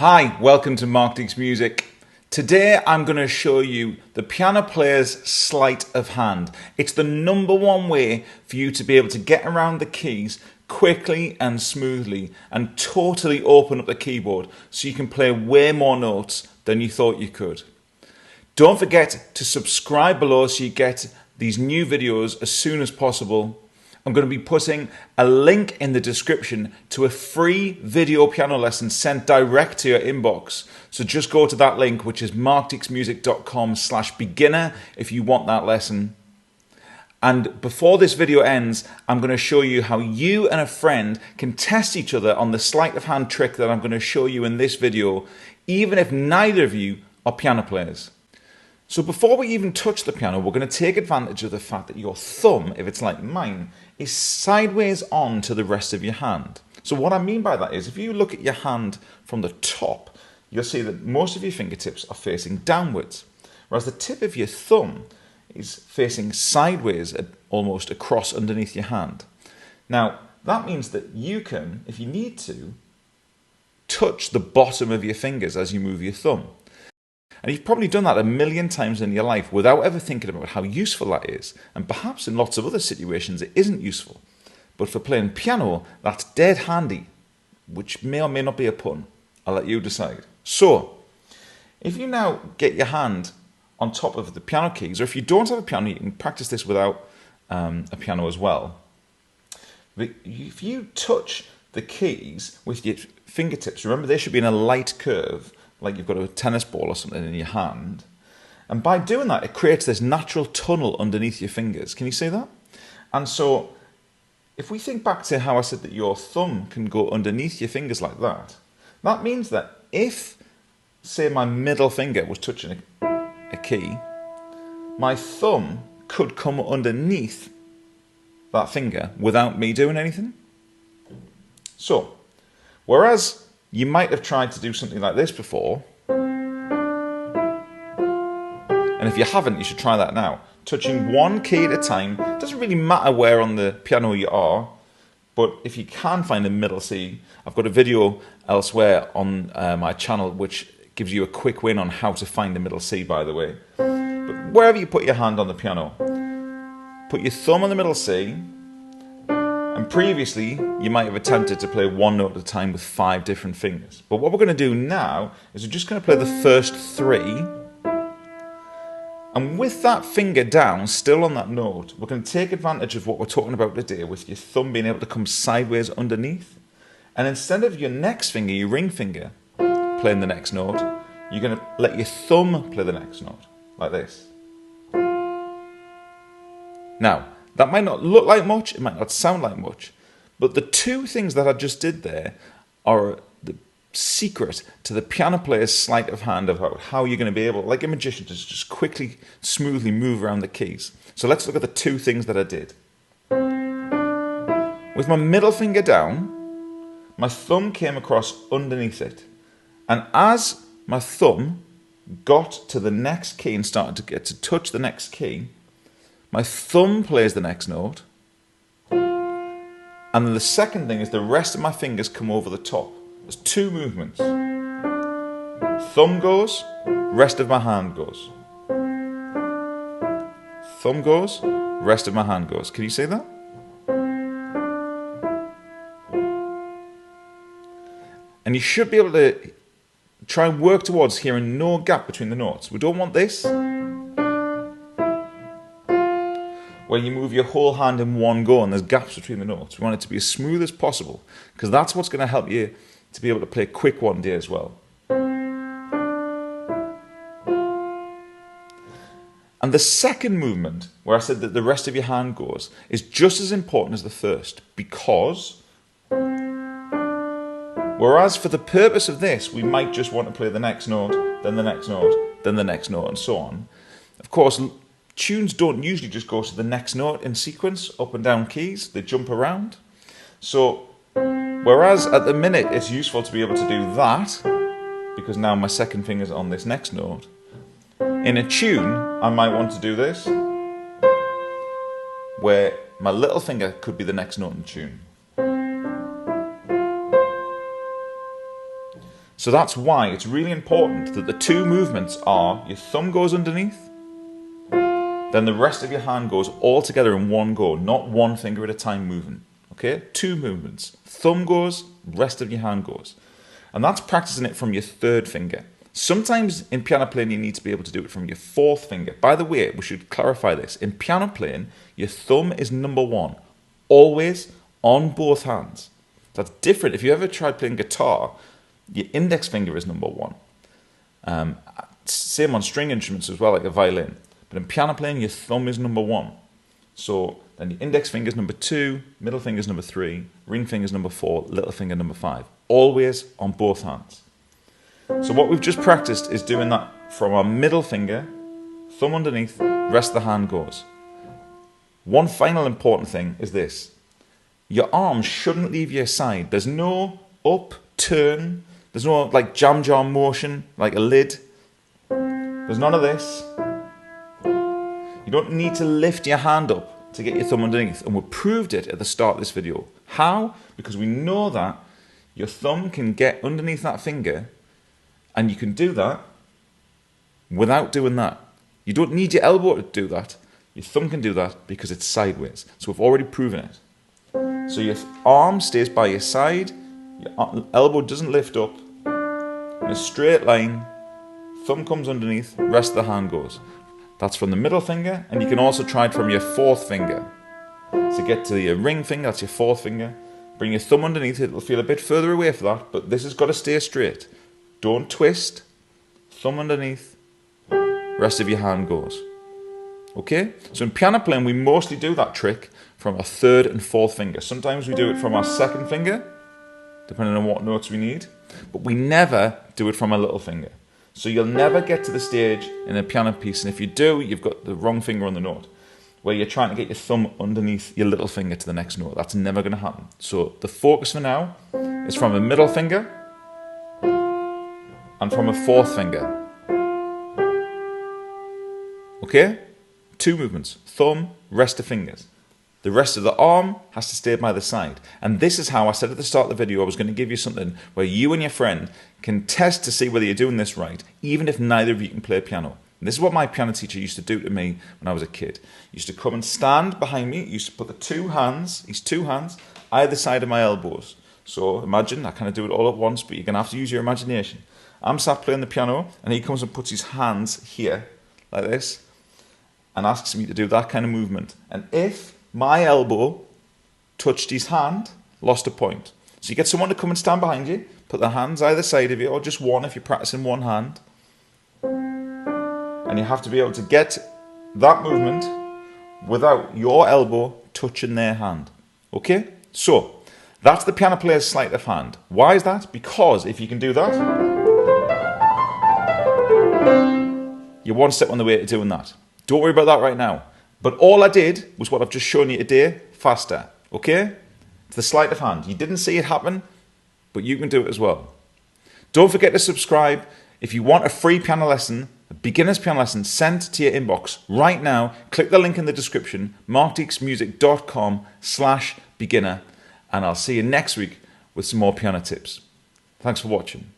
Hi, welcome to Deeks Music. Today I'm going to show you the piano player's sleight of hand. It's the #1 way for you to be able to get around the keys quickly and smoothly and totally open up the keyboard so you can play way more notes than you thought you could. Don't forget to subscribe below so you get these new videos as soon as possible. I'm going to be putting a link in the description to a free video piano lesson sent direct to your inbox. So just go to that link, which is markdeeksmusic.com/beginner if you want that lesson. And before this video ends, I'm going to show you how you and a friend can test each other on the sleight of hand trick that I'm going to show you in this video, even if neither of you are piano players. So before we even touch the piano, we're going to take advantage of the fact that your thumb, if it's like mine, is sideways on to the rest of your hand. So what I mean by that is, if you look at your hand from the top, you'll see that most of your fingertips are facing downwards, whereas the tip of your thumb is facing sideways, almost across underneath your hand. Now, that means that you can, if you need to, touch the bottom of your fingers as you move your thumb. And you've probably done that a million times in your life without ever thinking about how useful that is. And perhaps in lots of other situations it isn't useful. But for playing piano, that's dead handy, which may or may not be a pun. I'll let you decide. So, if you now get your hand on top of the piano keys, or if you don't have a piano, you can practice this without a piano as well. But if you touch the keys with your fingertips, remember they should be in a light curve, like you've got a tennis ball or something in your hand. And by doing that, it creates this natural tunnel underneath your fingers. Can you see that? And so, if we think back to how I said that your thumb can go underneath your fingers like that, that means that if, say, my middle finger was touching a key, my thumb could come underneath that finger without me doing anything. So, whereas you might have tried to do something like this before, and if you haven't, you should try that now. Touching one key at a time. It doesn't really matter where on the piano you are, but if you can find the middle C, I've got a video elsewhere on my channel which gives you a quick win on how to find the middle C, by the way. But wherever you put your hand on the piano, put your thumb on the middle C. And previously, you might have attempted to play one note at a time with 5 different fingers. But what we're going to do now is we're just going to play the first 3. And with that finger down, still on that note, we're going to take advantage of what we're talking about today with your thumb being able to come sideways underneath. And instead of your next finger, your ring finger, playing the next note, you're going to let your thumb play the next note, like this. Now, that might not look like much, it might not sound like much, but the 2 things that I just did there are the secret to the piano player's sleight of hand about how you're going to be able, like a magician, to just quickly, smoothly move around the keys. So let's look at the 2 things that I did. With my middle finger down, my thumb came across underneath it. And as my thumb got to the next key and started to get to touch the next key, my thumb plays the next note, and then the second thing is the rest of my fingers come over the top. There's 2 movements. Thumb goes, rest of my hand goes. Thumb goes, rest of my hand goes. Can you see that? And you should be able to try and work towards hearing no gap between the notes. We don't want this, where you move your whole hand in one go and there's gaps between the notes. We want it to be as smooth as possible, because that's what's going to help you to be able to play quick one day as well. And the second movement, where I said that the rest of your hand goes, is just as important as the first, because whereas for the purpose of this, we might just want to play the next note, then the next note, then the next note, and so on. Of course, tunes don't usually just go to the next note in sequence, up and down keys, they jump around. So, whereas at the minute it's useful to be able to do that, because now my second finger's on this next note, in a tune I might want to do this, where my little finger could be the next note in the tune. So that's why it's really important that the two movements are your thumb goes underneath, then the rest of your hand goes all together in one go, not one finger at a time moving. Okay, two movements. Thumb goes, rest of your hand goes. And that's practicing it from your third finger. Sometimes in piano playing you need to be able to do it from your fourth finger. By the way, we should clarify this. In piano playing, your thumb is number one, always on both hands. That's different. If you ever tried playing guitar, your index finger is number one. Same on string instruments as well, like a violin. But in piano playing, your thumb is number one. So then your index finger is number two, middle finger is number three, ring finger is number four, little finger number five. Always on both hands. So what we've just practiced is doing that from our middle finger, thumb underneath, rest of the hand goes. One final important thing is this. Your arms shouldn't leave your side. There's no up, turn, there's no like jam motion, like a lid. There's none of this. You don't need to lift your hand up to get your thumb underneath, and we proved it at the start of this video. How? Because we know that your thumb can get underneath that finger, and you can do that without doing that. You don't need your elbow to do that. Your thumb can do that because it's sideways. So we've already proven it. So your arm stays by your side, your elbow doesn't lift up, in a straight line, thumb comes underneath, rest of the hand goes. That's from the middle finger, and you can also try it from your fourth finger. So get to your ring finger, that's your fourth finger. Bring your thumb underneath it, it'll feel a bit further away for that, but this has got to stay straight. Don't twist, thumb underneath, rest of your hand goes. Okay? So in piano playing, we mostly do that trick from our third and fourth finger. Sometimes we do it from our second finger, depending on what notes we need, but we never do it from our little finger. So you'll never get to the stage in a piano piece, and if you do, you've got the wrong finger on the note, where you're trying to get your thumb underneath your little finger to the next note. That's never going to happen. So the focus for now is from a middle finger and from a fourth finger. Okay? Two movements. Thumb, rest of fingers. The rest of the arm has to stay by the side. And this is how I said at the start of the video I was going to give you something where you and your friend can test to see whether you're doing this right, even if neither of you can play piano. And this is what my piano teacher used to do to me when I was a kid. He used to come and stand behind me. He used to put his two hands, either side of my elbows. So imagine, I kind of do it all at once, but you're going to have to use your imagination. I'm sat playing the piano, and he comes and puts his hands here, like this, and asks me to do that kind of movement. And if my elbow touched his hand, lost a point. So you get someone to come and stand behind you, put their hands either side of you, or just one if you're practicing one hand. And you have to be able to get that movement without your elbow touching their hand. Okay? So, that's the piano player's sleight of hand. Why is that? Because if you can do that, you're one step on the way to doing that. Don't worry about that right now. But all I did was what I've just shown you today, faster. Okay? It's the sleight of hand. You didn't see it happen, but you can do it as well. Don't forget to subscribe. If you want a free piano lesson, a beginner's piano lesson sent to your inbox right now, click the link in the description, markdeeksmusic.com/beginner, and I'll see you next week with some more piano tips. Thanks for watching.